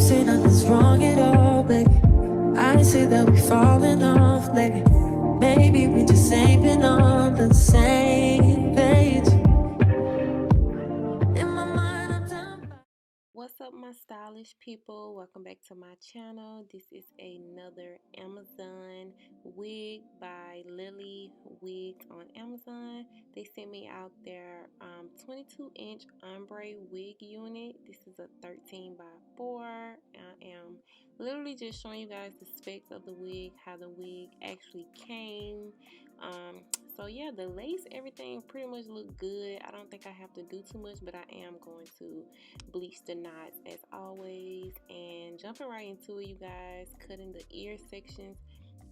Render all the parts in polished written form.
say nothing's wrong at all, baby. I ain't say that we falling off, baby. Maybe we just ain't been on the same page. In my mind, I'm done. What's up, my stylish people? Welcome back to my channel. This is another Amazon wig by Lily Wigs on Amazon. They sent me out their 22-inch ombre wig unit. This is a 13 by 4. I am literally just showing you guys the specs of the wig, how the wig actually came. So yeah, the lace, everything pretty much look good. I don't think I have to do too much, but I am going to bleach the knots as always. And jumping right into it, you guys, cutting the ear sections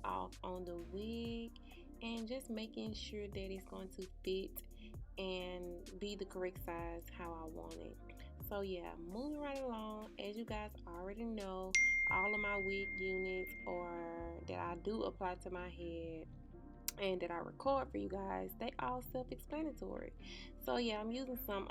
off on the wig and just making sure that it's going to fit and be the correct size how I want it. So yeah, moving right along, as you guys already know, all of my wig units or that I do apply to my head and that I record for you guys, they all self-explanatory. So yeah, I'm using some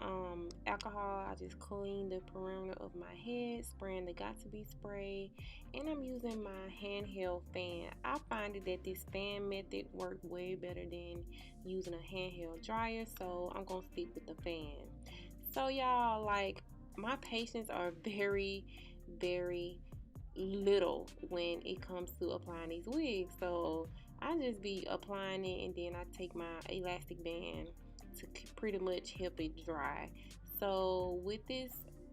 alcohol. I just clean the perimeter of my head, spraying the got to be spray, and I'm using my handheld fan. I find it that this fan method works way better than using a handheld dryer, so I'm gonna stick with the fan. So y'all, like, my patience are very little when it comes to applying these wigs. So I just be applying it, and then I take my elastic band to pretty much help it dry. So with this,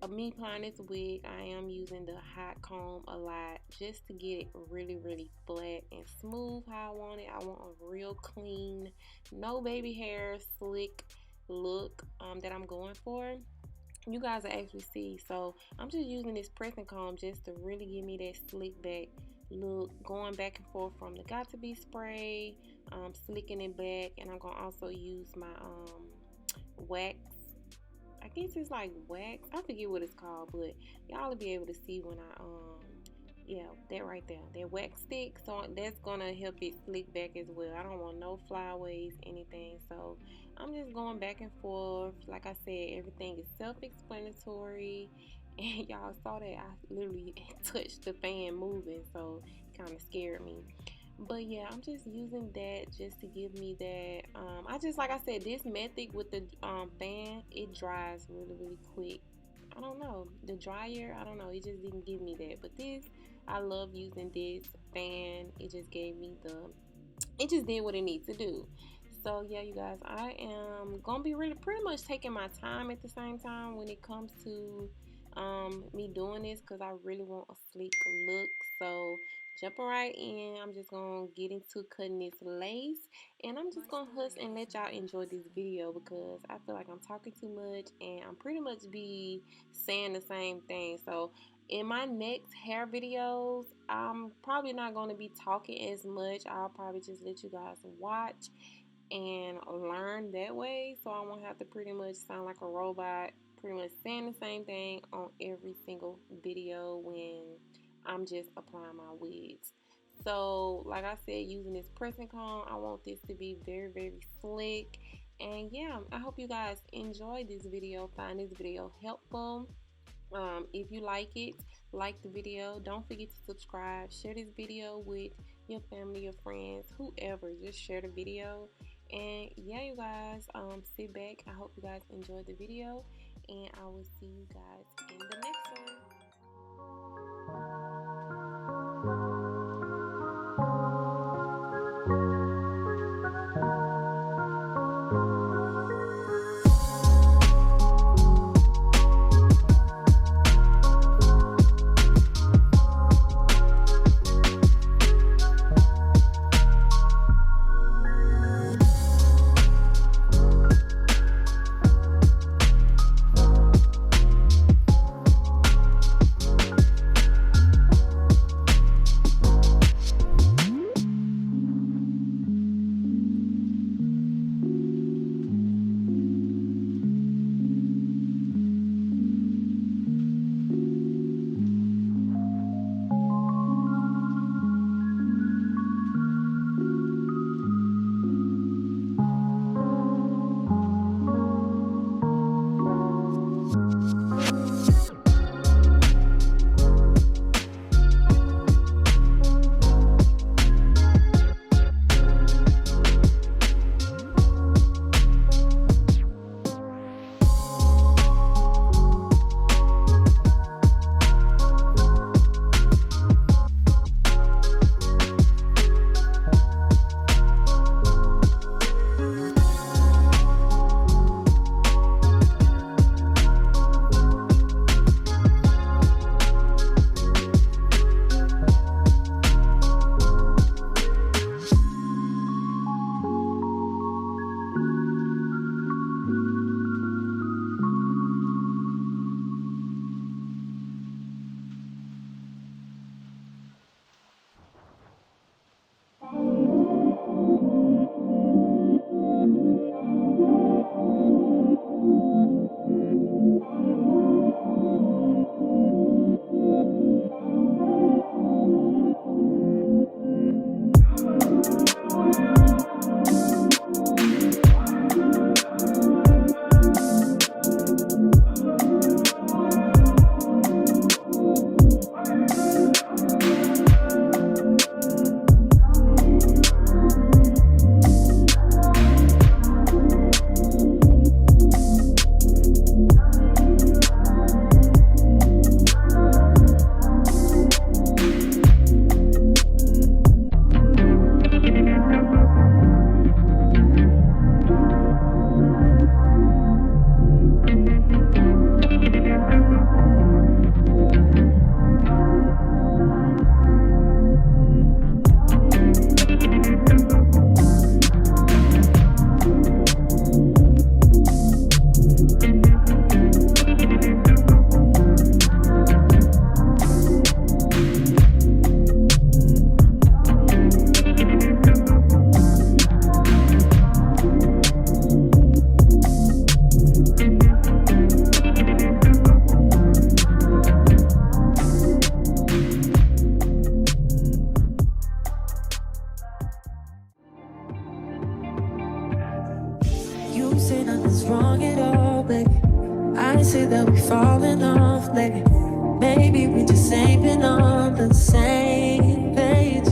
me applying this wig, I am using the hot comb a lot just to get it really flat and smooth how I want it. I want a real clean, no baby hair, slick look that I'm going for. You guys will actually see. So I'm just using this pressing comb just to really give me that slick back look, going back and forth from the got to be spray, slicking it back. And I'm gonna also use my wax. I guess it's like wax, I forget what it's called, but y'all will be able to see when I yeah, that right there, that wax stick. So that's gonna help it slick back as well. I don't want no flyaways, anything. So I'm just going back and forth. Like I said, everything is self-explanatory. And y'all saw that I literally touched the fan moving, so it kind of scared me. But yeah, I'm just using that just to give me that. I just, like I said, this method with the fan, it dries really quick. I don't know, the dryer, I don't know, it just didn't give me that. But this, I love using this fan. It just gave me it just did what it needs to do. So yeah, you guys, I am gonna be pretty much taking my time at the same time when it comes to me doing this, because I really want a sleek look. So jumping right in, I'm just gonna get into cutting this lace, and I'm just gonna hush and let y'all enjoy this video, because I feel like I'm talking too much and I'm pretty much be saying the same thing. So in my next hair videos, I'm probably not going to be talking as much. I'll probably just let you guys watch and learn that way, so I won't have to pretty much sound like a robot, pretty much saying the same thing on every single video when I'm just applying my wigs. So like I said, using this pressing comb, I want this to be very slick. And yeah, I hope you guys enjoy this video, find this video helpful. If you like it, like the video. Don't forget to subscribe, share this video with your family, your friends, whoever. Just share the video. And yeah, you guys, sit back. I hope you guys enjoyed the video, and I will see you guys in the next one. You say nothing's wrong at all, baby. I say that we falling off lately. Maybe we just ain't been on the same page.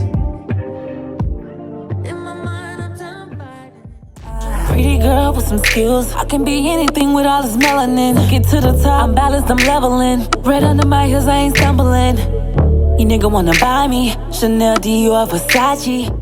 In my mind, I'm done fighting. Pretty girl with some skills. I can be anything with all this melanin. Get to the top, I'm balanced, I'm leveling. Red under my heels, I ain't stumbling. You nigga wanna buy me Chanel, Dior, Versace.